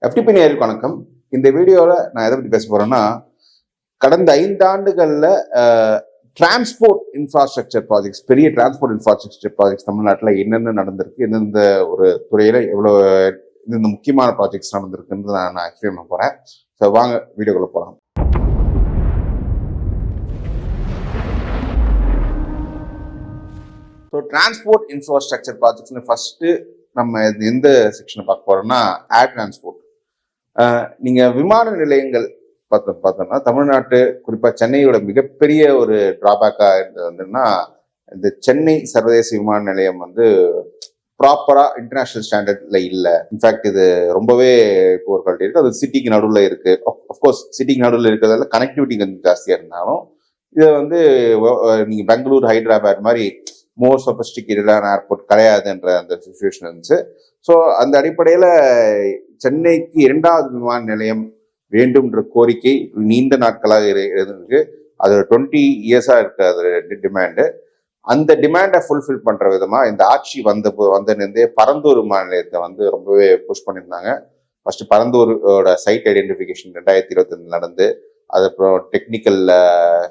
FTP நேயர்களுக்கு வணக்கம். இந்த வீடியோவில் நான் எதை பற்றி பேச போறேன்னா, கடந்த 5 ஆண்டுகளில் டிரான்ஸ்போர்ட் இன்ஃப்ராஸ்ட்ரக்சர் ப்ராஜெக்ட்ஸ், பெரிய டிரான்ஸ்போர்ட் இன்ஃப்ராஸ்ட்ரக்சர் ப்ராஜெக்ட்ஸ் தமிழ்நாட்டில் என்னென்ன நடந்திருக்கு, எந்தெந்த ஒரு துறையில் எவ்வளோ இந்த முக்கியமான ப்ராஜெக்ட்ஸ் நடந்திருக்குன்னு நான் எக்ஸ்பிளைன் பண்ண போகிறேன். ஸோ வாங்க வீடியோக்குள்ள போகலாம். ஸோ டிரான்ஸ்போர்ட் இன்ஃப்ராஸ்ட்ரக்சர் ப்ராஜெக்ட்ஸ்னு ஃபர்ஸ்ட்டு நம்ம எந்த செக்ஷனை பார்க்க போகிறோம்னா ஏர் டிரான்ஸ்போர்ட். நீங்கள் விமான நிலையங்கள் பார்த்தோம்னா தமிழ்நாட்டு குறிப்பாக சென்னையோட மிகப்பெரிய ஒரு டிராபேக்காக இருந்தது வந்துன்னா, இந்த சென்னை சர்வதேச விமான நிலையம் வந்து ப்ராப்பராக இன்டர்நேஷ்னல் ஸ்டாண்டர்ட்ல இல்லை. இன்ஃபேக்ட் இது ரொம்பவே இப்போ ஒரு குவாலிட்டி இருக்குது. அது சிட்டிக்கு நடுவில் இருக்குது. அஃப்கோர்ஸ் சிட்டிக்கு நடுவில் இருக்கிறதால கனெக்டிவிட்டி கொஞ்சம் ஜாஸ்தியாக இருந்தாலும், இதை வந்து நீங்கள் பெங்களூர், ஹைதராபாத் மாதிரி மோர் சொபிஸ்டிகேட்டடான ஏர்போர்ட் கிடையாதுன்ற அந்த சுச்சுவேஷன் இருந்துச்சு. ஸோ அந்த அடிப்படையில் சென்னைக்கு 2வது விமான நிலையம் வேண்டும்ன்ற கோரிக்கை நீண்ட நாட்களாக இருக்கு. அது 20 இயர்ஸாக இருக்கு அது டிமாண்டு. அந்த டிமாண்டை ஃபுல்ஃபில் பண்ற விதமா இந்த ஆட்சி வந்தே பரந்தூர் விமான நிலையத்தை வந்து ரொம்பவே புஷ் பண்ணியிருந்தாங்க. ஃபர்ஸ்ட் பரந்தூரோட சைட் ஐடென்டிஃபிகேஷன் 2025 நடந்து, அதுக்கப்புறம் டெக்னிக்கல்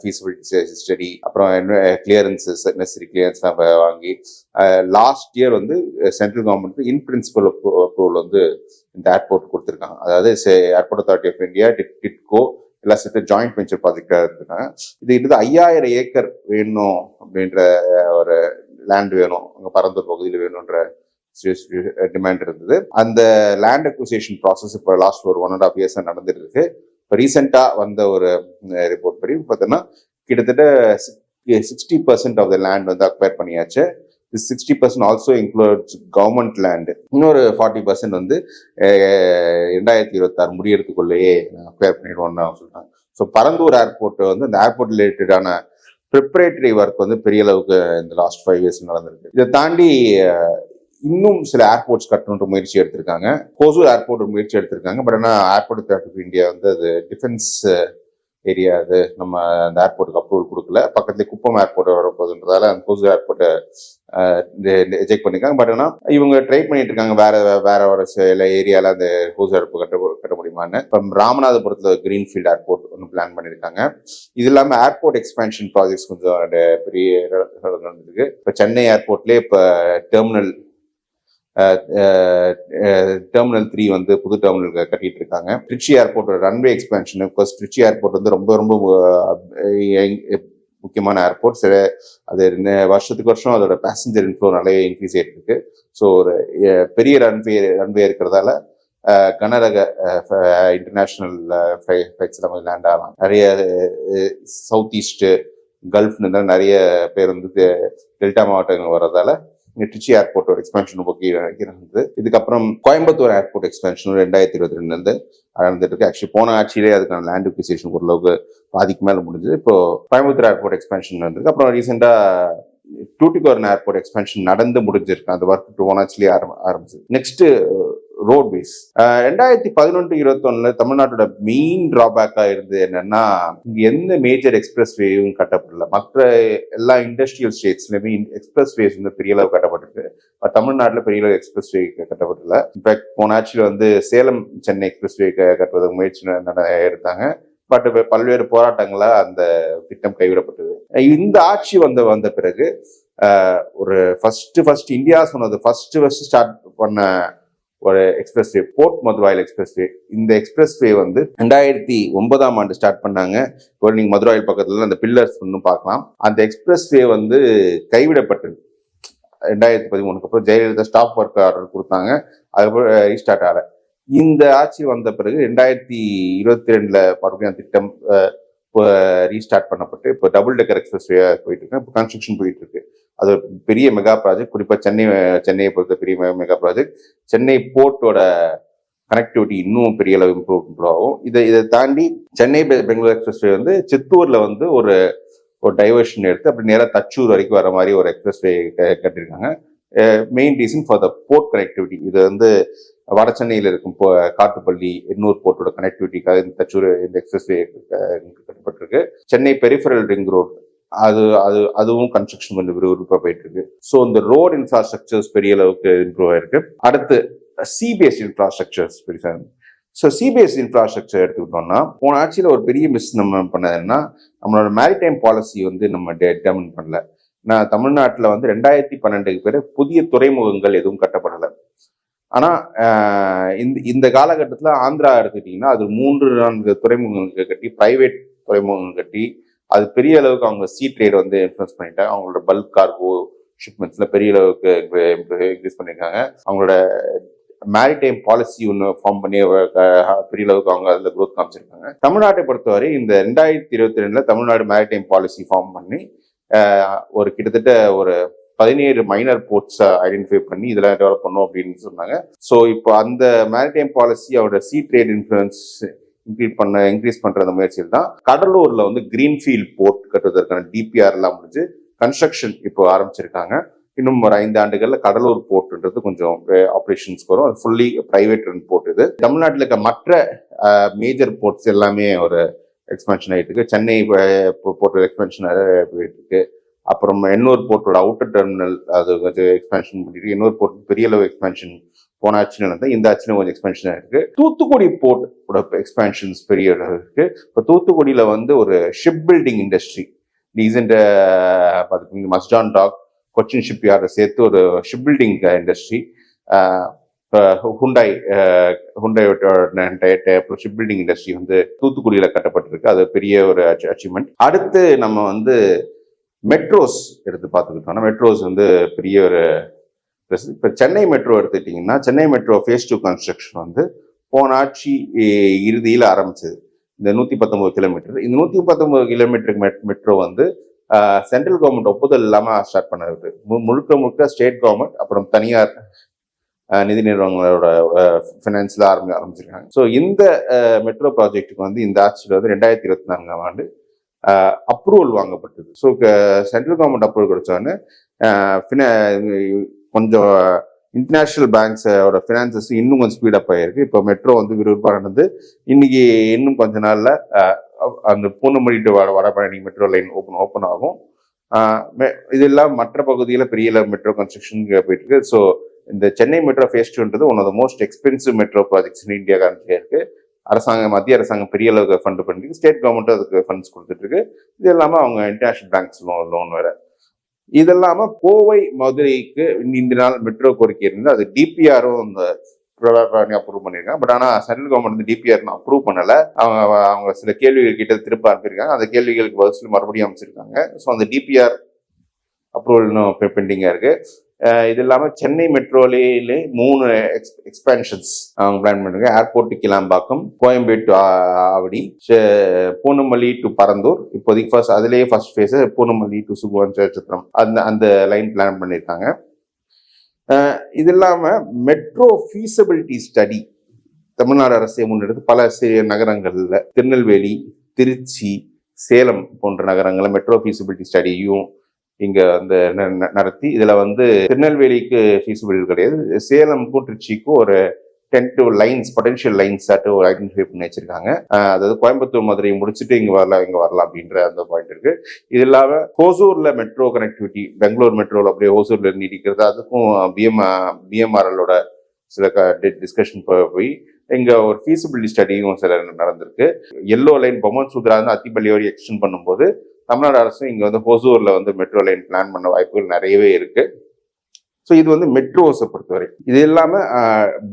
ஃபீஸிபிலிட்டி ஸ்டடி, அப்புறம் கிளியரன்சஸ், நெசரி கிளியரன்ஸ்லாம் வாங்கி லாஸ்ட் இயர் வந்து central government in principle approval வந்து இந்த ஏர்போர்ட் கொடுத்துருக்காங்க. அதாவது airport authority of India, TIDCO எல்லாம் சேர்த்து ஜாயிண்ட் வெஞ்சர் ப்ராஜெக்டாக இருந்திருக்காங்க. இது 5000 ஏக்கர் வேணும் அப்படின்ற ஒரு லேண்ட் வேணும், அங்கே பரந்தூர் பகுதியில் வேணுன்ற டிமாண்ட் இருந்தது. அந்த லேண்ட் அக்விசிஷன் ப்ராசஸ் இப்போ லாஸ்ட் ஒரு 1.5 இயர்ஸ் நடந்துட்டு இருக்கு. இப்போ ரீசெண்டாக வந்த ஒரு ரிப்போர்ட் படி பார்த்தோன்னா கிட்டத்தட்ட 60% ஆஃப் த லேண்ட் வந்து அக்வயர் பண்ணியாச்சு. 60% ஆல்சோ இன்க்ளூட்ஸ் கவர்மெண்ட் லேண்டு. இன்னொரு 40% வந்து 2026 முடியறதுக்குள்ளேயே அக்வயர் பண்ணிடுவோம்னு சொல்றாங்க. ஸோ பரந்தூர் ஏர்போர்ட் வந்து அந்த ஏர்போர்ட் ரிலேட்டடான ப்ரிப்பரேட்டரி ஒர்க் வந்து பெரிய அளவுக்கு இந்த லாஸ்ட் 5 இயர்ஸ் நடந்திருக்கு. இதை தாண்டி இன்னும் சில ஏர்போர்ட்ஸ் கட்டணுன்ற முயற்சி எடுத்திருக்காங்க. ஹோசூர் ஏர்போர்ட் ஒரு முயற்சி எடுத்திருக்காங்க. பட் ஆனால் ஏர்போர்ட் அத்தாரிட்டி ஆஃப் இந்தியா வந்து அது டிஃபென்ஸ் ஏரியா, அது நம்ம அந்த ஏர்போர்ட்டுக்கு அப்ரூவல் கொடுக்கல. பக்கத்துலேயே குப்பம் ஏர்போர்ட் வரப்போகுதுன்றதால அந்த ஹோசூர் ஏர்போர்ட்டை ரிஜெக்ட் பண்ணியிருக்காங்க. பட் ஆனால் இவங்க ட்ரை பண்ணிட்டு இருக்காங்க வேற ஒரு சில ஏரியாவில் அந்த ஹோசூர் ஏர்போர்ட் கட்ட முடியுமான்னு. இப்போ ராமநாதபுரத்தில் கிரீன்ஃபீல்ட் ஏர்போர்ட் ஒன்று பிளான் பண்ணியிருக்காங்க. இது இல்லாமல் ஏர்போர்ட் எக்ஸ்பேன்ஷன் ப்ராஜெக்ட்ஸ் கொஞ்சம் பெரிய நடந்திருக்கு. இப்போ சென்னை ஏர்போர்ட்லேயே இப்போ டெர்மினல் 3 வந்து புது டெர்மினல் கட்டிட்டு இருக்காங்க. திருச்சி ஏர்போர்ட்டோட ரன்வே எக்ஸ்பென்ஷன், திருச்சி ஏர்போர்ட் வந்து ரொம்ப ரொம்ப முக்கியமான ஏர்போர்ட். அது வருஷத்துக்கு அதோட பேசஞ்சர் இன்ஃப்ளோ நிறைய இன்க்ரீஸ் ஆகிட்டு இருக்கு. ஸோ ஒரு பெரிய ரன்வே இருக்கிறதால கனரக இன்டர்நேஷனல் ஃபிளைட்ஸ் நம்ம லேண்ட் ஆகலாம். நிறைய சவுத் ஈஸ்ட் கல்ஃப்னு நிறைய பேர் வந்து டெல்டா மாவட்டங்கள் வர்றதால திருச்சி ஏர்போர்ட்டோட எக்ஸ்பென்ஷன் இருந்தது. இதுக்கப்புறம் கோயம்புத்தூர் ஏர்போர்ட் எக்ஸ்பென்ஷன் 2022 நடந்துட்டு இருக்கு. ஆக்சுவலி போன ஆட்சியிலே அதுக்கான லேண்ட் அக்விசிஷன் ஓரளவுக்கு பாதிக்கு மேல முடிஞ்சது. இப்போ கோயம்புத்தூர் ஏர்போர்ட் எக்ஸ்பென்ஷன் நடந்திருக்கு. அப்புறம் ரீசெண்டா டூட்டிகோரன் ஏர்போர்ட் எக்ஸ்பென்ஷன் நடந்து முடிஞ்சிருக்கு. அந்த ஒர்க் போன ஆட்சியிலே ஆரம்பிச்சது. Next roadways. 2011-21 தமிழ்நாட்டோட மெயின் டிராபேக்கா இருந்தது என்னன்னா, இங்க எந்த மேஜர் எக்ஸ்பிரஸ் வேயும் கட்டப்படல. மற்ற எல்லா இண்டஸ்ட்ரியல் ஸ்டேட்ஸ்லயுமே எக்ஸ்பிரஸ் வேஸ் வந்து பெரிய அளவு கட்டப்பட்டிருக்கு. தமிழ்நாட்டுல பெரிய அளவு எக்ஸ்பிரஸ் வே கட்டப்படல. இன்ஃபேக்ட் போன ஆட்சியில் வந்து சேலம் சென்னை எக்ஸ்பிரஸ் வே கட்டுவதற்கு முயற்சி எடுத்தாங்க. பட் பல்வேறு போராட்டங்களா அந்த திட்டம் கைவிடப்பட்டது. இந்த ஆட்சி வந்த பிறகு ஒரு ஃபர்ஸ்ட் இந்தியா சொன்னது ஃபர்ஸ்ட் ஸ்டார்ட் பண்ண ஒரு எக்ஸ்பிரஸ் வே போர்ட் மதுராயில் எக்ஸ்பிரஸ் வே. இந்த எக்ஸ்பிரஸ் வே வந்து 2009 ஸ்டார்ட் பண்ணாங்க. இப்போ நீங்க மதுராயில் பக்கத்துல அந்த பில்லர்ஸ் ஒன்றும் பார்க்கலாம். அந்த எக்ஸ்பிரஸ் வே வந்து கைவிடப்பட்டது 2013 அப்புறம் ஜெயலலிதா ஸ்டாப் ஒர்க் ஆர்டர் கொடுத்தாங்க. அதுக்கப்புறம் ரீஸ்டார்ட் ஆகல. இந்த ஆட்சி வந்த பிறகு 2022 மறுபடியும் திட்டம் ரீஸ்டார்ட் பண்ணப்பட்டு இப்போ டபுள் டெக்கர் எக்ஸ்பிரஸ் வே போயிட்டு இருக்கு. இப்போ கன்ஸ்ட்ரக்ஷன் போயிட்டு இருக்கு. அது ஒரு பெரிய மெகா ப்ராஜெக்ட். குறிப்பாக சென்னையை பொறுத்த பெரிய மெகா ப்ராஜெக்ட். சென்னை போர்ட்டோட கனெக்டிவிட்டி இன்னும் பெரிய அளவு இம்ப்ரூவ் ஆகும். இதை தாண்டி சென்னை பெங்களூர் எக்ஸ்பிரஸ் வே வந்து சித்தூர்ல வந்து ஒரு டைவர்ஷன் எடுத்து அப்படி நேராக தச்சூர் வரைக்கும் வர மாதிரி ஒரு எக்ஸ்பிரஸ் வே கட்டியிருக்காங்க. Main reason for the port connectivity. இது வந்து வட சென்னையில் இருக்கும் காட்டுப்பள்ளி எண்ணூர் போர்ட்டோட கனெக்டிவிட்டிக்காக இந்த தச்சூர் இந்த எக்ஸ்பிரஸ் வே கட்டப்பட்டிருக்கு. சென்னை பெரிஃபரல் ரிங் ரோட் அதுவும் கன்ஸ்ட்ரக்ஷன் கொஞ்சம் விறுவிறுப்பாக போயிட்டு இருக்கு. ஸோ இந்த ரோட் இன்ஃப்ராஸ்ட்ரக்சர்ஸ் பெரிய அளவுக்கு இம்ப்ரூவ் ஆயிருக்கு. அடுத்து சி பேஸ்ட் இன்ஃப்ராஸ்ட்ரக்சர்ஸ் பெருசாக ஸோ சிபிஎஸ் இன்ஃப்ராஸ்ட்ரக்சர் எடுத்துக்கிட்டோம்னா போன ஆட்சியில் ஒரு பெரிய மிஸ் நம்ம பண்ணதுன்னா நம்மளோட மேரிடைம் பாலிசி வந்து நம்ம டெட்டர்மின் பண்ணல. நான் தமிழ்நாட்டில் வந்து 2012 பேர் புதிய துறைமுகங்கள் எதுவும் கட்டப்படலை. ஆனால் இந்த காலகட்டத்தில் ஆந்திரா எடுத்துக்கிட்டிங்கன்னா அது 3-4 துறைமுகங்கள் கட்டி பிரைவேட் துறைமுகங்கள் கட்டி அது பெரிய அளவுக்கு அவங்க சீ ட்ரேட் வந்து இன்ஃப்ளூயன்ஸ் பண்ணிட்டாங்க. அவங்களோட பல்க் கார்கோ ஷிப்மெண்ட்ஸில் பெரிய அளவுக்கு இன்க்ரீஸ் பண்ணியிருக்காங்க. அவங்களோட மேரிடைம் பாலிசி ஒன்று ஃபார்ம் பண்ணி பெரிய அளவுக்கு அவங்க அதில் க்ரோத் காமிச்சிருக்காங்க. தமிழ்நாட்டை பொறுத்தவரை இந்த 2022 தமிழ்நாடு மேரிடைம் பாலிசி ஃபார்ம் பண்ணி ஒரு கிட்டத்தட்ட ஒரு 17 மைனர் போர்ட்ஸ் ஐடென்டிஃபை பண்ணி இதெல்லாம் டெவலப் பண்ணும் அப்படின்னு சொன்னாங்க. ஸோ இப்போ அந்த மேரிடைம் பாலிசி அவரோட சீ ட்ரேட் இன்ஃப்ளூயன்ஸ் இன்க்ரீஸ் பண்ற அந்த முயற்சியில் தான் கடலூர்ல வந்து கிரீன்ஃபீல்ட் போர்ட் கட்டுவதற்கான டிபிஆர் எல்லாம் முடிஞ்சு கன்ஸ்ட்ரக்ஷன் இப்போ ஆரம்பிச்சிருக்காங்க. இன்னும் ஒரு 5 ஆண்டுகள்ல கடலூர் போர்ட்ன்றது கொஞ்சம் ஆப்ரேஷன்ஸ்க்கு வரும். அது ஃபுல்லி பிரைவேட் ரன் போர்ட். இது தமிழ்நாட்டில் இருக்க மற்ற மேஜர் போர்ட்ஸ் எல்லாமே ஒரு எக்ஸ்பென்ஷன் ஆகிட்டு இருக்கு. சென்னை போர்ட் எக்ஸ்பென்ஷன் ஆகிட்டு இருக்கு. அப்புறம் எண்ணூர் போர்ட்டோட அவுட்டர் டெர்மினல் அது கொஞ்சம் எக்ஸ்பென்ஷன் பண்ணிட்டு எண்ணூர் போர்ட் பெரிய அளவு எக்ஸ்பென்ஷன் போன ஆட்சியில் நடந்தது. இந்த ஆட்சியிலும் கொஞ்சம் எக்ஸ்பென்ஷன் ஆயிருக்கு. தூத்துக்குடி போர்ட்டோட எக்ஸ்பென்ஷன்ஸ் பெரிய இருக்கு. இப்போ தூத்துக்குடியில வந்து ஒரு ஷிப் பில்டிங் இண்டஸ்ட்ரி ரீசெண்ட் மஸ்டான் டாக் கொச்சின் ஷிப் யார்டை சேர்த்து ஒரு ஷிப் பில்டிங் இண்டஸ்ட்ரி ஹுண்டாயோட ஷிப் பில்டிங் இண்டஸ்ட்ரி வந்து தூத்துக்குடியில கட்டப்பட்டிருக்கு. அது பெரிய ஒரு அச்சீவ்மெண்ட். அடுத்து நம்ம வந்து மெட்ரோஸ் எடுத்து பார்த்துக்கிட்டோம்னா மெட்ரோஸ் வந்து பெரிய ஒரு இப்போ சென்னை மெட்ரோ எடுத்துக்கிட்டிங்கன்னா சென்னை மெட்ரோ ஃபேஸ் 2 கன்ஸ்ட்ரக்ஷன் வந்து போன ஆட்சி இறுதியில் ஆரம்பிச்சது. இந்த 119 கிலோமீட்டர். இந்த 119 கிலோமீட்டருக்கு மெட்ரோ வந்து சென்ட்ரல் கவர்மெண்ட் ஒப்புதல் இல்லாமல் ஸ்டார்ட் பண்ணது. முழுக்க முழுக்க ஸ்டேட் கவர்மெண்ட் அப்புறம் தனியார் நிதி நிறுவனங்களோட ஃபினான்ஸ்ல ஆரம்பிச்சிருக்காங்க. ஸோ இந்த மெட்ரோ ப்ராஜெக்டுக்கு வந்து இந்த ஆட்சியில் வந்து 2024ஆம் ஆண்டு அப்ரூவல் வாங்கப்பட்டது. ஸோ சென்ட்ரல் கவர்மெண்ட் அப்ரூவல் கிடைச்சோன்னு கொஞ்சம் இன்டர்நேஷனல் பேங்க்ஸோட ஃபினான்சஸ் இன்னும் கொஞ்சம் ஸ்பீடப் ஆகிருக்கு. இப்போ மெட்ரோ வந்து விறுவிறுப்பாக நடந்து இன்னைக்கு இன்னும் கொஞ்ச நாளில் அந்த Poonamallee to Vadapalani metro line open ஆகும். இதெல்லாம் மற்ற பகுதியில் பெரிய மெட்ரோ கன்ஸ்ட்ரக்ஷன் போயிட்டு இருக்கு. ஸோ இந்த சென்னை மெட்ரோ ஃபேஸ் 2ன்றது one of the most expensive metro projects in India கரண்ட்லியாக இருக்கு. மத்திய அரசாங்கம் பெரிய அளவுக்கு ஃபண்ட் பண்ணிருக்கு. ஸ்டேட் கவர்மெண்ட்டும் அதுக்கு ஃபண்ட்ஸ் கொடுத்துட்டு இருக்கு. இது இல்லாமல் அவங்க இன்டர்நேஷனல் பேங்க்ஸ் லோன் வேற. இது இல்லாமல் கோவை மதுரைக்கு இந்த நாள் மெட்ரோ கோரிக்கை இருந்து அது டிபிஆரும் இந்த அப்ரூவ் பண்ணியிருக்காங்க. பட் ஆனால் சென்ட்ரல் கவர்மெண்ட் வந்து டிபிஆர் அப்ரூவ் பண்ணலை. அவங்க சில கேள்விகள் கிட்ட திருப்ப அனுப்பியிருக்காங்க. அந்த கேள்விகளுக்கு பதில் மறுபடியும் அமைச்சிருக்காங்க. ஸோ அந்த டிபிஆர் அப்ரூவல் இன்னும் பெண்டிங்காக இருக்கு. இது இல்லாமல் சென்னை மெட்ரோலேயே 3 எக்ஸ்பென்ஷன்ஸ் அவங்க பிளான் பண்ணுறாங்க. Airport to Kilambakkam, Koyambedu to Avadi, Poonamallee to Parandur. இப்போதைக்கு அதுலேயே ஃபர்ஸ்ட் ஃபேஸ் பூனமல்லி டு சுகுவன்சத்திரம் அந்த லைன் பிளான் பண்ணியிருக்காங்க. இது இல்லாமல் மெட்ரோ ஃபீஸபிலிட்டி ஸ்டடி தமிழ்நாடு அரசை முன்னெடுத்து பல நகரங்களில் திருநெல்வேலி, திருச்சி, சேலம் போன்ற நகரங்களில் மெட்ரோ ஃபீஸபிலிட்டி ஸ்டடியும் இங்க வந்து நடத்தி இதுல வந்து திருநெல்வேலிக்கு ஃபீஸிபிலிட்டி கிடையாது, சேலமுக்கும் திருச்சிக்கும் ஒரு 10 லைன்ஸ் பொட்டன்ஷியல் லைன்ஸ் ஐடென்டிஃபை பண்ணி வச்சிருக்காங்க. அதாவது கோயம்புத்தூர் மதுரை முடிச்சுட்டு இங்க வரலாம் அப்படின்ற அந்த பாயிண்ட் இருக்கு. இது இல்லாம ஹோசூர்ல மெட்ரோ கனெக்டிவிட்டி பெங்களூர் மெட்ரோல அப்படியே ஹோசூர்ல நீடிக்கிறது, அதுக்கும் பிஎம்ஆர்எலோட சில டிஸ்கஷன் போய் இங்க ஒரு ஃபீஸிபிலிட்டி ஸ்டடியும் சில நடந்திருக்கு. எல்லோ லைன் பொம்மன் சூத்ரா அத்திப்பள்ளி வரை எக்ஸ்டெண்ட் பண்ணும்போது தமிழ்நாடு அரசும் இங்க வந்து ஹோசூர்ல வந்து மெட்ரோ லைன் பிளான் பண்ண வாய்ப்புகள் நிறையவே இருக்கு. ஸோ இது வந்து மெட்ரோஸை பொறுத்தவரை. இது இல்லாம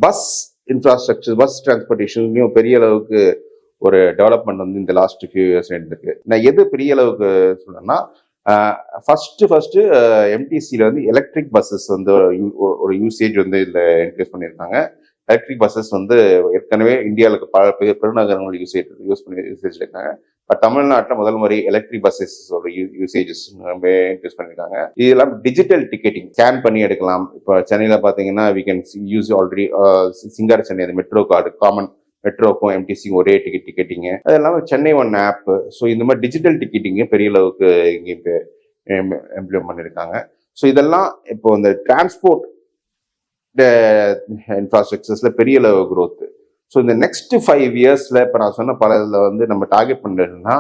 பஸ் இன்ஃப்ராஸ்ட்ரக்சர், பஸ் டிரான்ஸ்போர்ட்டேஷன்லையும் பெரிய அளவுக்கு ஒரு டெவலப்மெண்ட் வந்து இந்த லாஸ்ட் ஃபியூ இயர்ஸ் இருக்கு. நான் எது பெரிய அளவுக்கு சொல்றேன்னா ஃபர்ஸ்ட் எம்டிசியில வந்து எலக்ட்ரிக் பஸ்ஸஸ் வந்து ஒரு யூசேஜ் வந்து இதுல இன்க்ரீஸ் பண்ணியிருக்காங்க. எலக்ட்ரிக் பஸ்ஸஸ் வந்து ஏற்கனவே இந்தியாவுக்கு பல பெருநகரங்கள் யூசேஜ் இருக்காங்க. பட் தமிழ்நாட்டில் முதல் முறை எலக்ட்ரிக் பஸ்ஸஸ் யூசேஜஸ் இன்க்ரீஸ் பண்ணியிருக்காங்க. இதெல்லாம் டிஜிட்டல் டிக்கெட்டிங் ஸ்கேன் பண்ணி எடுக்கலாம். இப்போ சென்னையில் பார்த்தீங்கன்னா வி கேன் யூஸ் ஆல்ரெடி சிங்கார சென்னை அந்த மெட்ரோ கார்டு காமன் மெட்ரோக்கும் எம்டிசிக்கும் ஒரே டிக்கெட்டிங்கு. அது இல்லாமல் சென்னை ஒன் ஆப். ஸோ இந்த மாதிரி டிஜிட்டல் டிக்கெட்டிங்கு பெரிய அளவுக்கு இங்கே இப்போ இம்ப்ளிமெண்ட் பண்ணியிருக்காங்க. ஸோ இதெல்லாம் இப்போ இந்த டிரான்ஸ்போர்ட் இன்ஃப்ராஸ்ட்ரக்சர்ஸ்ல பெரிய அளவு growth. ஸோ இந்த நெக்ஸ்ட் 5 இயர்ஸ்ல இப்போ நான் சொன்ன பல இதில் வந்து நம்ம டார்கெட் பண்ணுறதுன்னா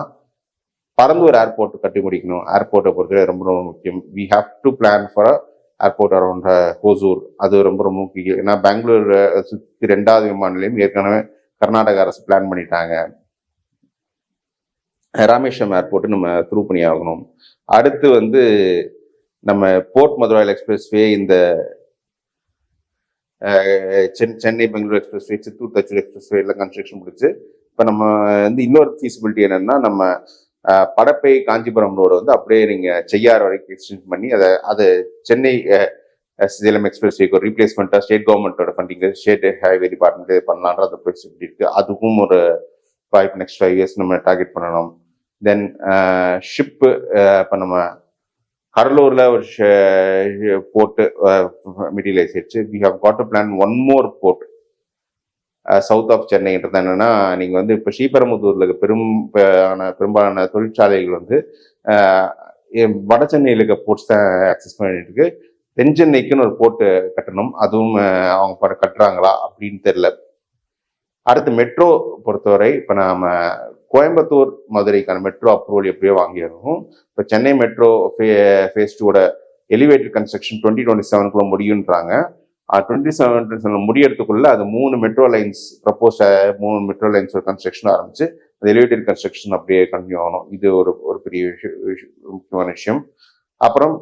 பரந்தூர் ஏர்போர்ட் கட்டி முடிக்கணும். ஏர்போர்ட்டை பொறுத்தவரை ரொம்ப ரொம்ப முக்கியம். We have to plan for airport around Hosur. அது ரொம்ப ரொம்ப முக்கியம். ஏன்னா பெங்களூர் சுற்றி 2வது விமான நிலையம் ஏற்கனவே கர்நாடக அரசு பிளான் பண்ணிட்டாங்க. ராமேஸ்வரம் ஏர்போர்ட் நம்ம த்ரூ பண்ணி ஆகணும். அடுத்து வந்து நம்ம போர்ட் மதுராயில் எக்ஸ்பிரஸ்வே, இந்த சென்னை பெங்களூர் எக்ஸ்பிரஸ்வே, சித்தூர் தச்சூர் எக்ஸ்பிரஸ்வே எல்லாம் கன்ஸ்ட்ரக்ஷன் முடிச்சு இப்போ நம்ம வந்து இன்னொரு ஃபீஸிபிலிட்டி என்னன்னா, நம்ம படப்பை காஞ்சிபுரம் ரோடு வந்து அப்படியே நீங்க செய்யார் வரைக்கும் எக்ஸ்டென்ட் பண்ணி அதை சென்னை சேலம் எக்ஸ்பிரஸ்வேக்கு ஒரு ரீப்ளேஸ்மெண்ட்டாக ஸ்டேட் கவர்மெண்ட்டோட ஃபண்டிங், ஸ்டேட் ஹைவே டிபார்ட்மெண்ட் பண்ணலான்ற அந்த ஃபெசிலிட்டி இருக்கு. அதுக்கும் ஒரு நெக்ஸ்ட் 5 years நம்ம டார்கெட் பண்ணணும். தென் ஷிப்பு, இப்போ நம்ம கடலூர்ல ஒரு போர்ட்டு மெட்டீரியலைஸ் ஆயிடுச்சு. We have got to plan one more port south of சென்னைன்றது என்னன்னா, நீங்க வந்து இப்போ ஸ்ரீபெரும்புதூர்ல பெரும்பாலான தொழிற்சாலைகள் வந்து வட சென்னையில் இருக்க போர்ட்ஸ் தான் ஆக்சஸ் பண்ணிட்டு இருக்கு. தென் சென்னைக்குன்னு ஒரு போர்ட்டு கட்டணும், அதுவும் அவங்க கட்டுறாங்களா அப்படின்னு தெரியல. அடுத்து மெட்ரோ பொறுத்தவரை இப்போ நாம கோயம்புத்தூர் மதுரைக்கான மெட்ரோ அப்ரூவல் எப்படியோ வாங்கிடணும். இப்போ Chennai metro face 2 elevated construction 2027 முடியுன்றாங்க. 2027 முடியறதுக்குள்ள அது 3 metro lines propose, 3 metro lines ஒரு கன்ஸ்ட்ரக்ஷன் ஆரம்பிச்சு அது எலிவேட்டட் கன்ஸ்ட்ரக்ஷன் அப்படியே கண்டினியூ ஆகணும். இது ஒரு பெரிய முக்கியமான விஷயம். அப்புறம்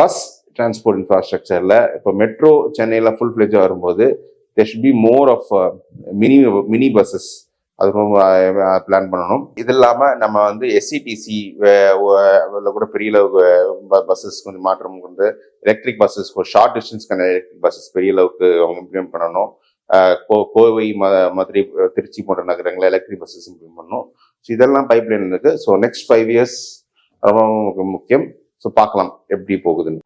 பஸ் டிரான்ஸ்போர்ட் இன்ஃப்ராஸ்ட்ரக்சர்ல இப்போ மெட்ரோ சென்னையில ஃபுல் ஃபிளெஜ் வரும்போது there should be more of mini buses, அது ரொம்ப பிளான் பண்ணணும். இது இல்லாம நம்ம வந்து எஸ்சிடிசி கூட பெரிய அளவுக்கு பஸ்ஸஸ் கொஞ்சம் மாற்றம் கொண்டு எலக்ட்ரிக் பஸ்ஸஸ், ஒரு ஷார்ட் டிஸ்டன்ஸ்க்கான எலக்ட்ரிக் பஸ்ஸஸ் பெரிய அளவுக்கு அவங்க இம்ப்ளிமெண்ட் பண்ணணும். கோவை, மதுரை, திருச்சி போன்ற நகரங்களில் எலக்ட்ரிக் பஸ்ஸஸ் இம்ப்ளிமெண்ட் பண்ணணும். ஸோ இதெல்லாம் பைப்லைன் இருக்கு. ஸோ நெக்ஸ்ட் 5 years ரொம்ப முக்கியம். ஸோ பார்க்கலாம் எப்படி போகுதுன்னு.